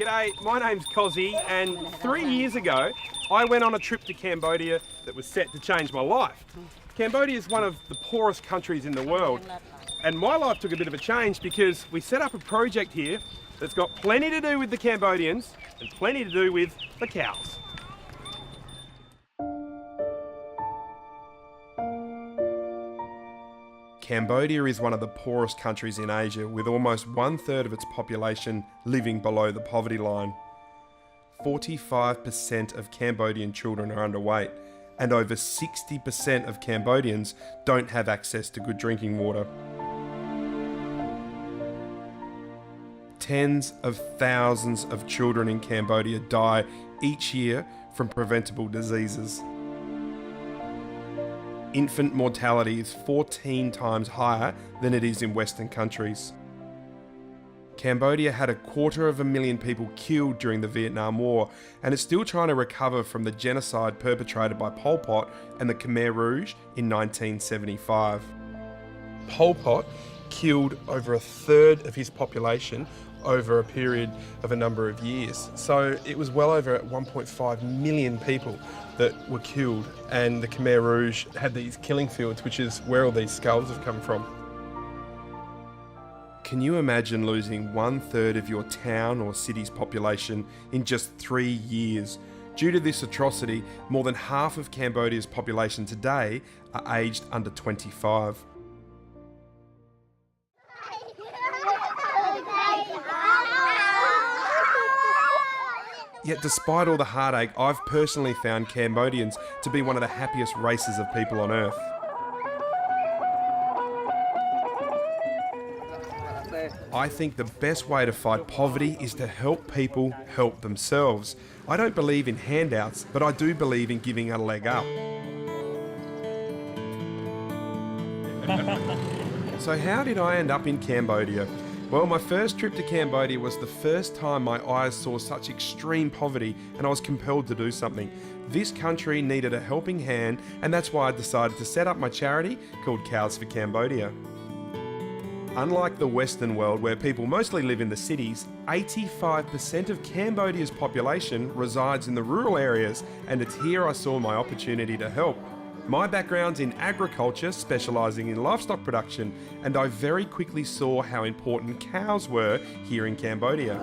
G'day, my name's Cosi, and 3 years ago I went on a trip to Cambodia that was set to change my life. Cambodia is one of the poorest countries in the world, and my life took a bit of a change because we set up a project here that's got plenty to do with the Cambodians and plenty to do with the cows. Cambodia is one of the poorest countries in Asia, with almost 1/3 of its population living below the poverty line. 45% of Cambodian children are underweight, and over 60% of Cambodians don't have access to good drinking water. Tens of thousands of children in Cambodia die each year from preventable diseases. Infant mortality is 14 times higher than it is in Western countries. Cambodia had 250,000 people killed during the Vietnam War and is still trying to recover from the genocide perpetrated by Pol Pot and the Khmer Rouge in 1975. Pol Pot killed over 1/3 of his population over a period of a number of years. So it was well over 1.5 million people that were killed, and the Khmer Rouge had these killing fields, which is where all these skulls have come from. Can you imagine losing 1/3 of your town or city's population in just 3 years? Due to this atrocity, more than half of Cambodia's population today are aged under 25. Yet despite all the heartache, I've personally found Cambodians to be one of the happiest races of people on earth. I think the best way to fight poverty is to help people help themselves. I don't believe in handouts, but I do believe in giving a leg up. So how did I end up in Cambodia? Well, my first trip to Cambodia was the first time my eyes saw such extreme poverty, and I was compelled to do something. This country needed a helping hand, and that's why I decided to set up my charity called Cows for Cambodia. Unlike the Western world, where people mostly live in the cities, 85% of Cambodia's population resides in the rural areas, and it's here I saw my opportunity to help. My background's in agriculture, specialising in livestock production, and I very quickly saw how important cows were here in Cambodia.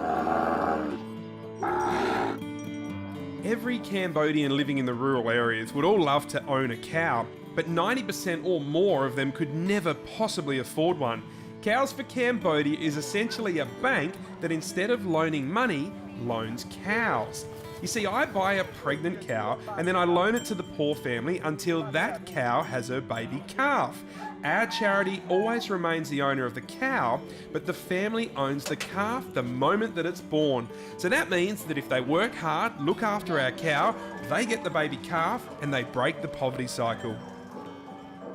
Every Cambodian living in the rural areas would all love to own a cow, but 90% or more of them could never possibly afford one. Cows for Cambodia is essentially a bank that instead of loaning money, loans cows. You see, I buy a pregnant cow and then I loan it to the poor family until that cow has her baby calf. Our charity always remains the owner of the cow, but the family owns the calf the moment that it's born. So that means that if they work hard, look after our cow, they get the baby calf and they break the poverty cycle.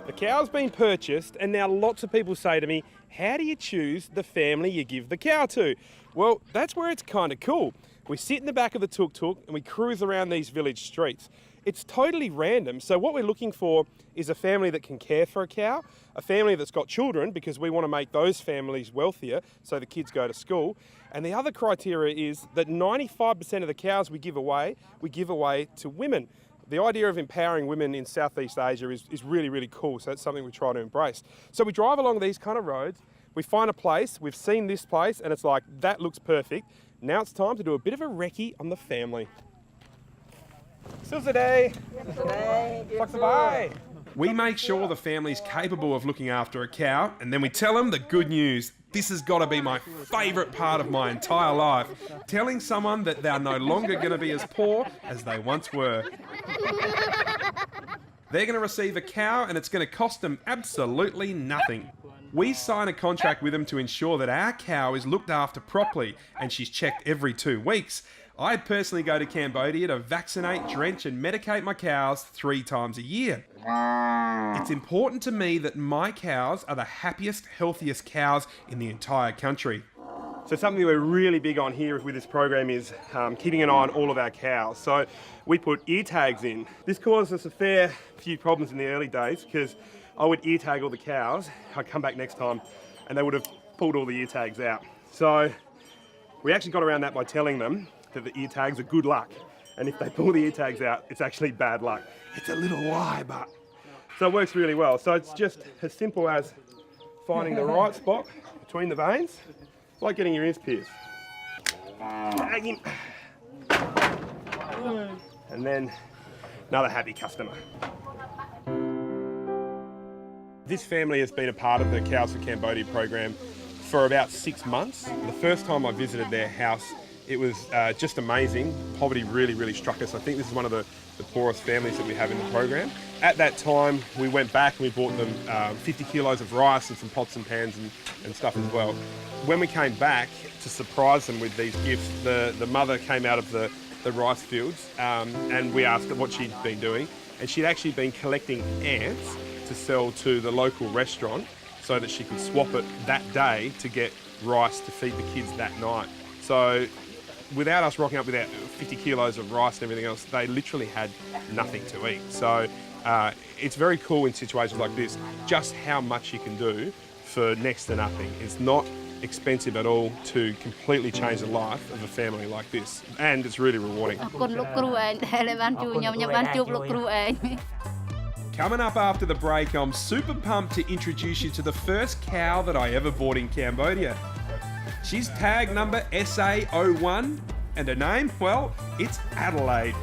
The cow's been purchased, and now lots of people say to me, how do you choose the family you give the cow to? Well, that's where it's kind of cool. We sit in the back of the tuk-tuk and we cruise around these village streets. It's totally random, so what we're looking for is a family that can care for a cow, a family that's got children because we want to make those families wealthier so the kids go to school, and the other criteria is that 95% of the cows we give away to women. The idea of empowering women in Southeast Asia is really, really cool, so that's something we try to embrace. So we drive along these kind of roads, we find a place, we've seen this place, and it's like, that looks perfect. Now it's time to do a bit of a recce on the family. We make sure the family's capable of looking after a cow, and then we tell them the good news. This has got to be my favourite part of my entire life. Telling someone that they're no longer going to be as poor as they once were. They're going to receive a cow and it's going to cost them absolutely nothing. We sign a contract with them to ensure that our cow is looked after properly and she's checked every 2 weeks. I personally go to Cambodia to vaccinate, drench and medicate my cows 3 times a year. It's important to me that my cows are the happiest, healthiest cows in the entire country. So something we're really big on here with this program is keeping an eye on all of our cows. So we put ear tags in. This caused us a fair few problems in the early days because I would ear tag all the cows. I'd come back next time and they would have pulled all the ear tags out. So We actually got around that by telling them that the ear tags are good luck. And if they pull the ear tags out, it's actually bad luck. It's a little lie, but... So it works really well. So it's just as simple as finding the right spot between the veins, like getting your ears pierced. Tag him. And then another happy customer. This family has been a part of the Cows for Cambodia program for about 6 months. The first time I visited their house, it was just amazing. Poverty really struck us. I think this is one of the poorest families that we have in the program. At that time, we went back and we bought them 50 kilos of rice and some pots and pans and stuff as well. When we came back to surprise them with these gifts, the mother came out of the rice fields and we asked her what she'd been doing, and she'd actually been collecting ants to sell to the local restaurant so that she could swap it that day to get rice to feed the kids that night. So without us rocking up with 50 kilos of rice and everything else, they literally had nothing to eat. So it's very cool in situations like this, just how much you can do for next to nothing. It's not expensive at all to completely change the life of a family like this, and it's really rewarding. Coming up after the break, I'm super pumped to introduce you to the first cow that I ever bought in Cambodia. She's tag number SA01, and her name, well, it's Adelaide.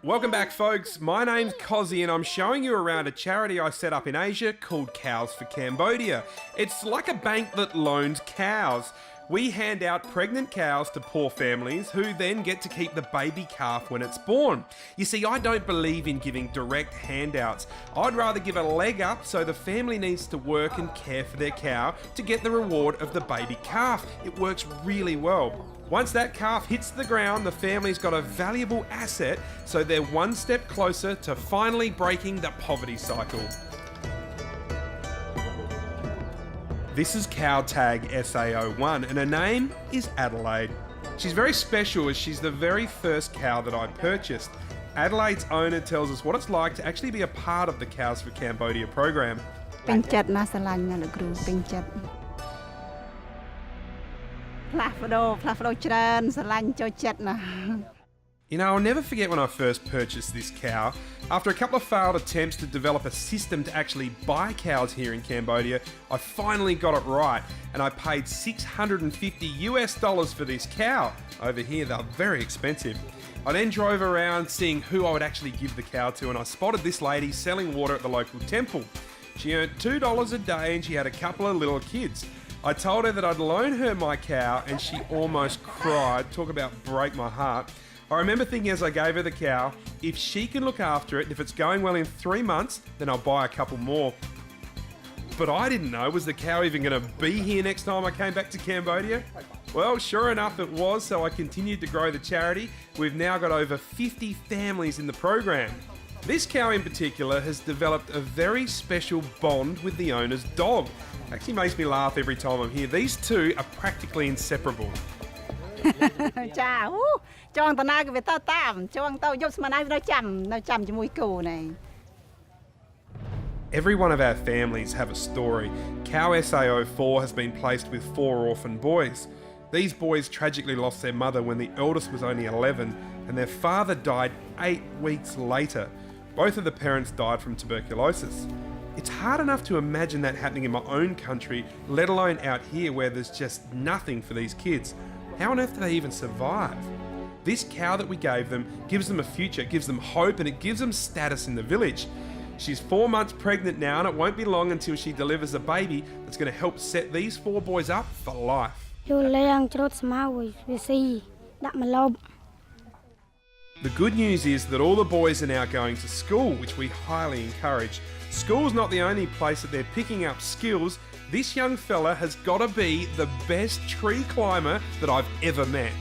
Welcome back, folks. My name's Cosi and I'm showing you around a charity I set up in Asia called Cows for Cambodia. It's like a bank that loans cows. We hand out pregnant cows to poor families who then get to keep the baby calf when it's born. You see, I don't believe in giving direct handouts. I'd rather give a leg up so the family needs to work and care for their cow to get the reward of the baby calf. It works really well. Once that calf hits the ground, the family's got a valuable asset, so they're one step closer to finally breaking the poverty cycle. This is cow tag SA01 and her name is Adelaide. She's very special as she's the very first cow that I purchased. Adelaide's owner tells us what it's like to actually be a part of the Cows for Cambodia program. You know, I'll never forget when I first purchased this cow. After a couple of failed attempts to develop a system to actually buy cows here in Cambodia, I finally got it right, and I paid $650 for this cow. Over here, they're very expensive. I then drove around seeing who I would actually give the cow to, and I spotted this lady selling water at the local temple. She earned $2 a day and she had a couple of little kids. I told her that I'd loan her my cow and she almost cried. Talk about break my heart. I remember thinking as I gave her the cow, if she can look after it, and if it's going well in 3 months, then I'll buy a couple more. But I didn't know, was the cow even going to be here next time I came back to Cambodia? Well, sure enough it was, so I continued to grow the charity. We've now got over 50 families in the program. This cow in particular has developed a very special bond with the owner's dog. Actually makes me laugh every time I'm here. These two are practically inseparable. Every one of our families have a story. Cow SA04 has been placed with 4 orphan boys. These boys tragically lost their mother when the eldest was only 11 and their father died 8 weeks later. Both of the parents died from tuberculosis. It's hard enough to imagine that happening in my own country, let alone out here where there's just nothing for these kids. How on earth do they even survive? This cow that we gave them gives them a future, gives them hope, and it gives them status in the village. She's 4 months pregnant now, and it won't be long until she delivers a baby that's going to help set these 4 boys up for life. The good news is that all the boys are now going to school, which we highly encourage. School's not the only place that they're picking up skills. This young fella has got to be the best tree climber that I've ever met.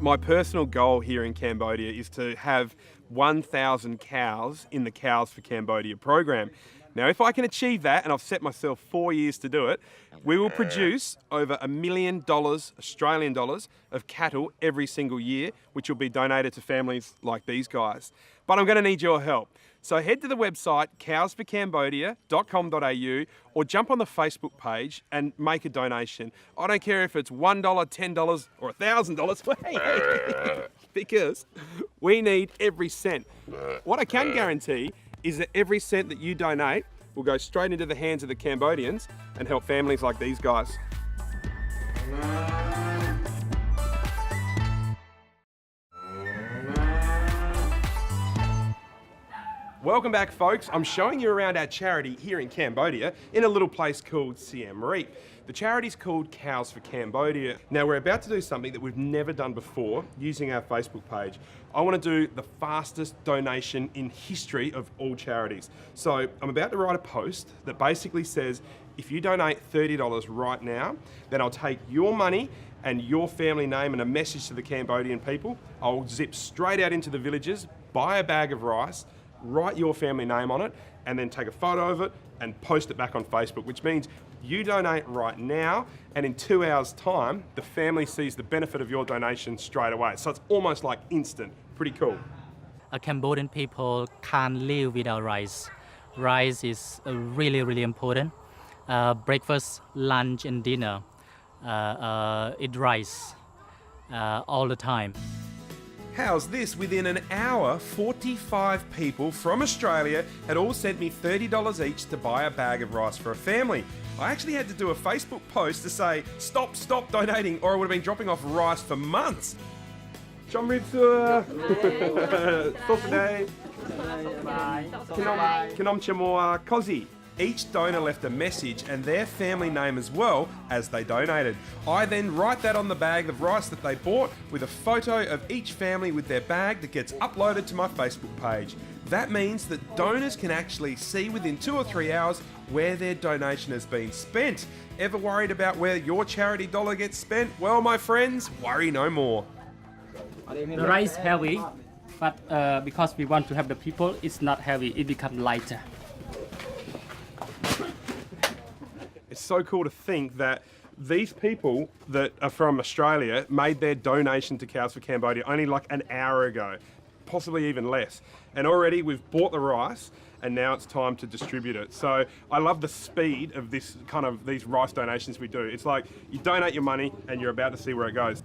My personal goal here in Cambodia is to have 1,000 cows in the Cows for Cambodia program. Now, if I can achieve that, and I've set myself 4 years to do it, we will produce over $1 million Australian dollars of cattle every single year, which will be donated to families like these guys. But I'm going to need your help. So head to the website cowsforcambodia.com.au or jump on the Facebook page and make a donation. I don't care if it's $1, $10 or $1,000, because we need every cent. What I can guarantee is that every cent that you donate will go straight into the hands of the Cambodians and help families like these guys. Welcome back, folks. I'm showing you around our charity here in Cambodia in a little place called Siem Reap. The charity's called Cows for Cambodia. Now, we're about to do something that we've never done before using our Facebook page. I want to do the fastest donation in history of all charities. So I'm about to write a post that basically says, if you donate $30 right now, then I'll take your money and your family name and a message to the Cambodian people. I'll zip straight out into the villages, buy a bag of rice, write your family name on it, and then take a photo of it and post it back on Facebook, which means you donate right now, and in 2 hours' time, the family sees the benefit of your donation straight away. So it's almost like instant. Pretty cool. Cambodian people can't live without rice. Rice is really important. Breakfast, lunch, and dinner, eat rice all the time. How's this? Within an hour, 45 people from Australia had all sent me $30 each to buy a bag of rice for a family. I actually had to do a Facebook post to say, stop donating, or I would have been dropping off rice for months. Chomritsu, Tosaday, Kinom Chamoa, Cosi. Each donor left a message and their family name as well as they donated. I then write that on the bag of rice that they bought with a photo of each family with their bag that gets uploaded to my Facebook page. That means that donors can actually see within 2 or 3 hours where their donation has been spent. Ever worried about where your charity dollar gets spent? Well, my friends, worry no more. The rice is heavy, but because we want to have the people, it's not heavy, it becomes lighter. It's so cool to think that these people that are from Australia made their donation to Cows for Cambodia only like an hour ago, possibly even less. And already we've bought the rice and now it's time to distribute it. So I love the speed of these rice donations we do. It's like you donate your money and you're about to see where it goes.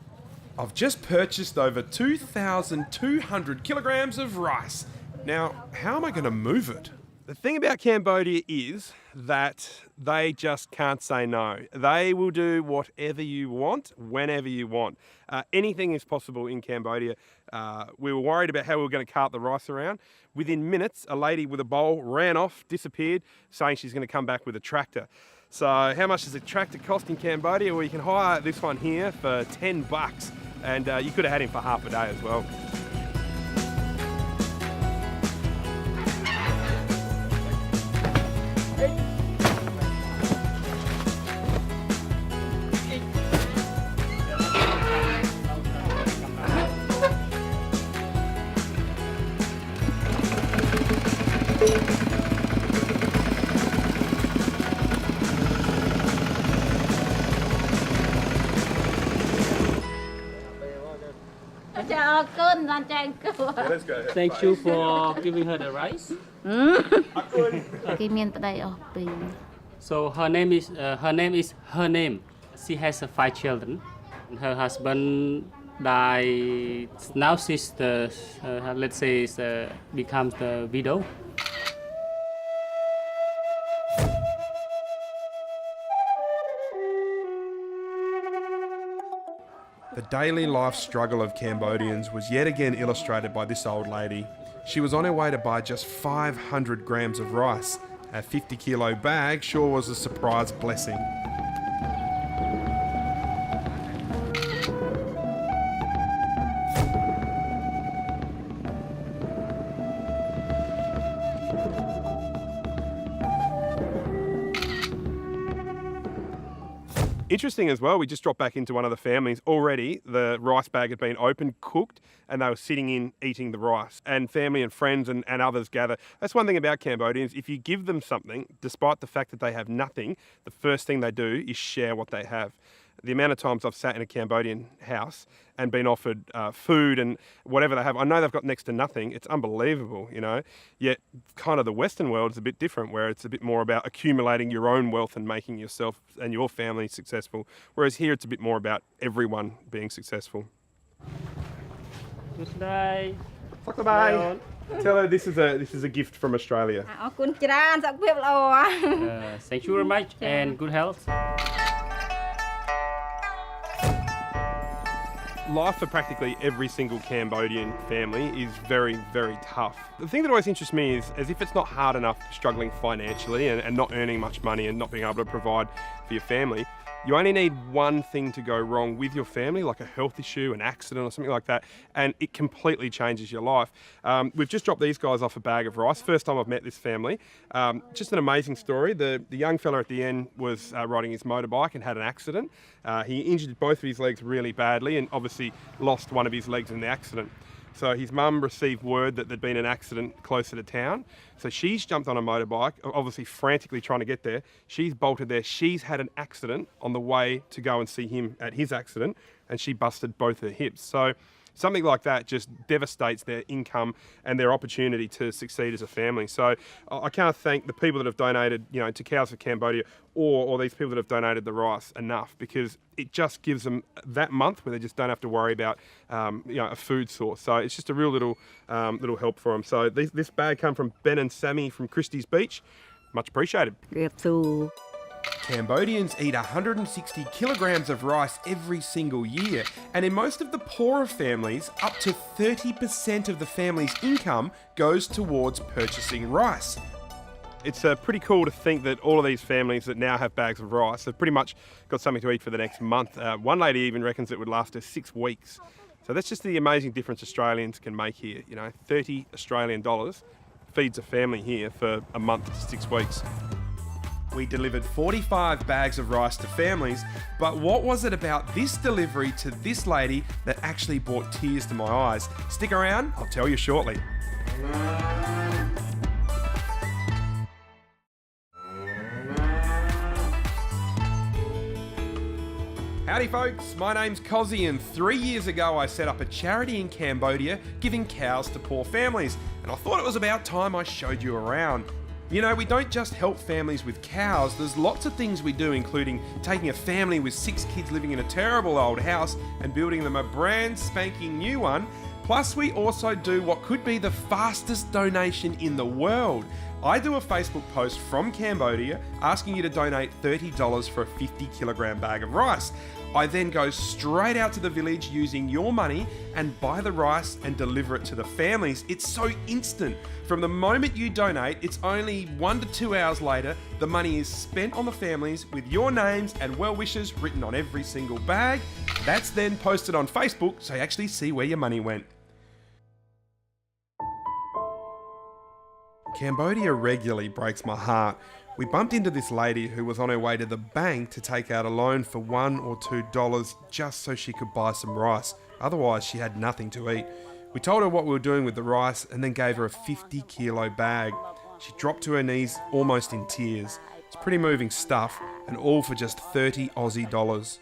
I've just purchased over 2,200 kilograms of rice. Now, how am I going to move it? The thing about Cambodia is that they just can't say no. They will do whatever you want, whenever you want. Anything is possible in Cambodia. We were worried about how we were going to cart the rice around. Within minutes, a lady with a bowl ran off, disappeared, saying she's going to come back with a tractor. So how much does a tractor cost in Cambodia? Well, you can hire this one here for $10, and you could have had him for half a day as well. Let's go. Thank you for giving her the rice. So her name is her name. She has 5 children. Her husband died. Now she's the let's say becomes the widow. The daily life struggle of Cambodians was yet again illustrated by this old lady. She was on her way to buy just 500 grams of rice. A 50-kilo bag sure was a surprise blessing. Interesting as well, we just dropped back into one of the families. Already the rice bag had been opened, cooked, and they were sitting in eating the rice. And family and friends and others gather. That's one thing about Cambodians. If you give them something, despite the fact that they have nothing, the first thing they do is share what they have. The amount of times I've sat in a Cambodian house and been offered food and whatever they have, I know they've got next to nothing. It's unbelievable, you know. Yet kind of the Western world is a bit different, where it's a bit more about accumulating your own wealth and making yourself and your family successful. Whereas here it's a bit more about everyone being successful. Good day. Bye. Tell her this is a gift from Australia. អរគុណច្រើនសុខភាពល្អ Thank you very much and good health. Life for practically every single Cambodian family is very, very tough. The thing that always interests me is as if it's not hard enough struggling financially and not earning much money and not being able to provide for your family, you only need one thing to go wrong with your family, like a health issue, an accident or something like that, and it completely changes your life. We've just dropped these guys off a bag of rice. First time I've met this family. Just an amazing story. The young fella at the end was riding his motorbike and had an accident. He injured both of his legs really badly and obviously lost one of his legs in the accident. So his mum received word that there'd been an accident closer to town. So she's jumped on a motorbike, obviously frantically trying to get there. She's bolted there. She's had an accident on the way to go and see him at his accident, and she busted both her hips. So something like that just devastates their income and their opportunity to succeed as a family. So I can't thank the people that have donated, you know, to Cows for Cambodia or these people that have donated the rice enough, because it just gives them that month where they just don't have to worry about, you know, a food source. So it's just a real little help for them. So this bag come from Ben and Sammy from Christie's Beach. Much appreciated. រៀបសួរ Cambodians eat 160 kilograms of rice every single year, and in most of the poorer families, up to 30% of the family's income goes towards purchasing rice. It's pretty cool to think that all of these families that now have bags of rice have pretty much got something to eat for the next month. One lady even reckons it would last her 6 weeks. So that's just the amazing difference Australians can make here. You know, $30 Australian feeds a family here for a month to 6 weeks. We delivered 45 bags of rice to families, but what was it about this delivery to this lady that actually brought tears to my eyes? Stick around, I'll tell you shortly. Howdy folks, my name's Cosi, and 3 years ago I set up a charity in Cambodia giving cows to poor families, and I thought it was about time I showed you around. You know, we don't just help families with cows, there's lots of things we do, including taking a family with 6 kids living in a terrible old house and building them a brand spanking new one. Plus we also do what could be the fastest donation in the world. I do a Facebook post from Cambodia asking you to donate $30 for a 50 kilogram bag of rice. I then go straight out to the village using your money and buy the rice and deliver it to the families. It's so instant. From the moment you donate, it's only 1 to 2 hours later, the money is spent on the families with your names and well wishes written on every single bag. That's then posted on Facebook so you actually see where your money went. Cambodia regularly breaks my heart. We bumped into this lady who was on her way to the bank to take out a loan for $1 or $2 just so she could buy some rice. Otherwise, she had nothing to eat. We told her what we were doing with the rice and then gave her a 50 kilo bag. She dropped to her knees almost in tears. It's pretty moving stuff, and all for just 30 Aussie dollars.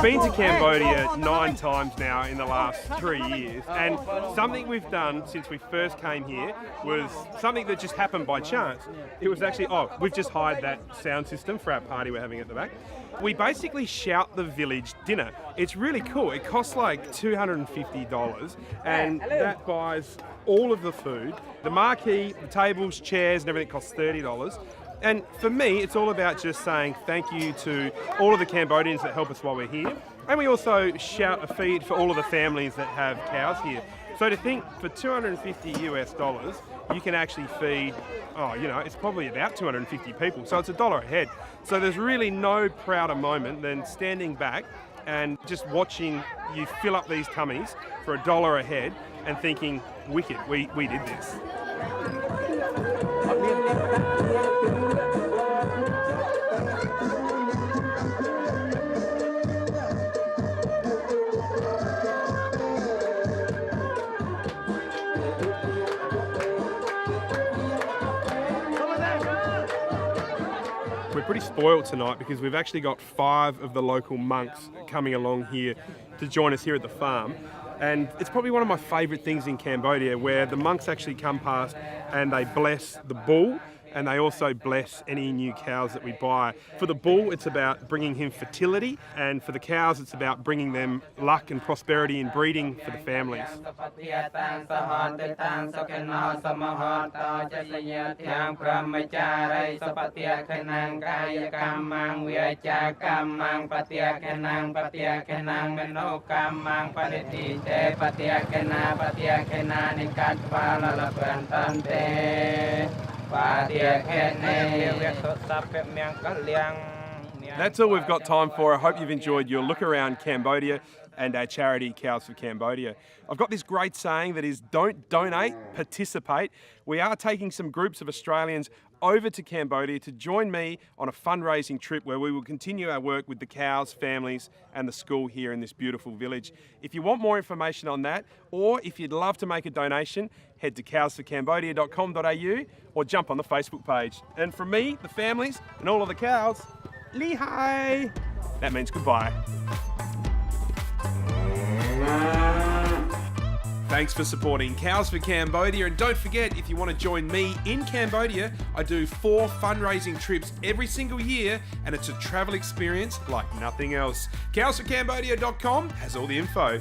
We've been to Cambodia 9 times now in the last 3 years, and something we've done since we first came here was something that just happened by chance. It was actually, we've just hired that sound system for our party we're having at the back. We basically shout the village dinner. It's really cool. It costs like $250, and that buys all of the food. The marquee, the tables, chairs and everything costs $30. And for me, it's all about just saying thank you to all of the Cambodians that help us while we're here. And we also shout a feed for all of the families that have cows here. So to think for $250 you can actually feed, it's probably about 250 people. So it's $1 a head. So there's really no prouder moment than standing back and just watching you fill up these tummies for $1 a head and thinking, wicked, we did this. We're pretty spoiled tonight because we've actually got 5 of the local monks coming along here to join us here at the farm. And it's probably one of my favourite things in Cambodia, where the monks actually come past and they bless the bull, and they also bless any new cows that we buy. For the bull, it's about bringing him fertility, and for the cows, it's about bringing them luck and prosperity in breeding for the families. That's all we've got time for. I hope you've enjoyed your look around Cambodia and our charity Cows for Cambodia. I've got this great saying that is, don't donate, participate. We are taking some groups of Australians over to Cambodia to join me on a fundraising trip where we will continue our work with the cows, families and the school here in this beautiful village. If you want more information on that, or if you'd love to make a donation, head to cowsforcambodia.com.au or jump on the Facebook page. And from me, the families and all of the cows, Lihai! That means goodbye. Thanks for supporting Cows for Cambodia, and don't forget, if you want to join me in Cambodia, I do 4 fundraising trips every single year, and it's a travel experience like nothing else. Cowsforcambodia.com has all the info.